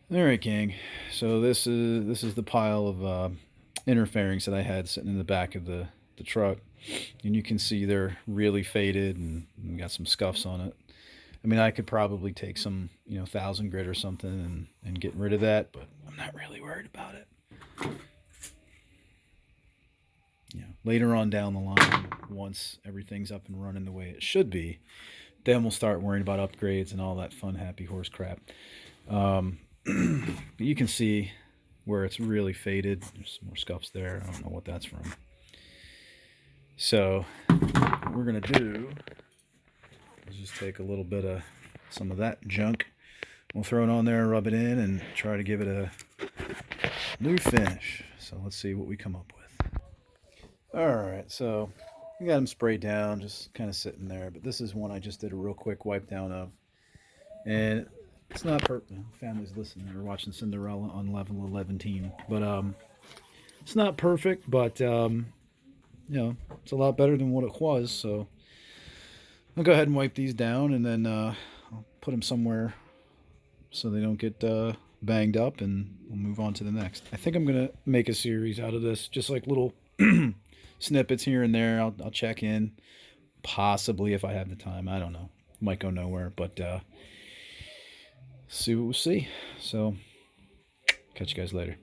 All right, gang. So this is the pile of inner fairings that I had sitting in the back of the truck, and you can see they're really faded and got some scuffs on it. I mean, I could probably take some 1000 grit or something and get rid of that, but I'm not really worried about it. Later on down the line, once everything's up and running the way it should be, then we'll start worrying about upgrades and all that fun, happy horse crap. Um, but you can see where it's really faded. There's some more scuffs there. I don't know what that's from. So what we're gonna do is just take a little bit of some of that junk. We'll throw it on there, rub it in, and try to give it a new finish. So let's see what we come up with. All right, so we got them sprayed down, just kind of sitting there. But this is one I just did a real quick wipe down of, and it's not perfect. Family's listening or watching Cinderella on level 11, but it's not perfect, but it's a lot better than what it was. So I'll go ahead and wipe these down, and then I'll put them somewhere so they don't get banged up, and we'll move on to the next. I think I'm gonna make a series out of this, just like little snippets here and there. I'll check in, possibly if I have the time. I don't know. Might go nowhere, but see what we see. So catch you guys later.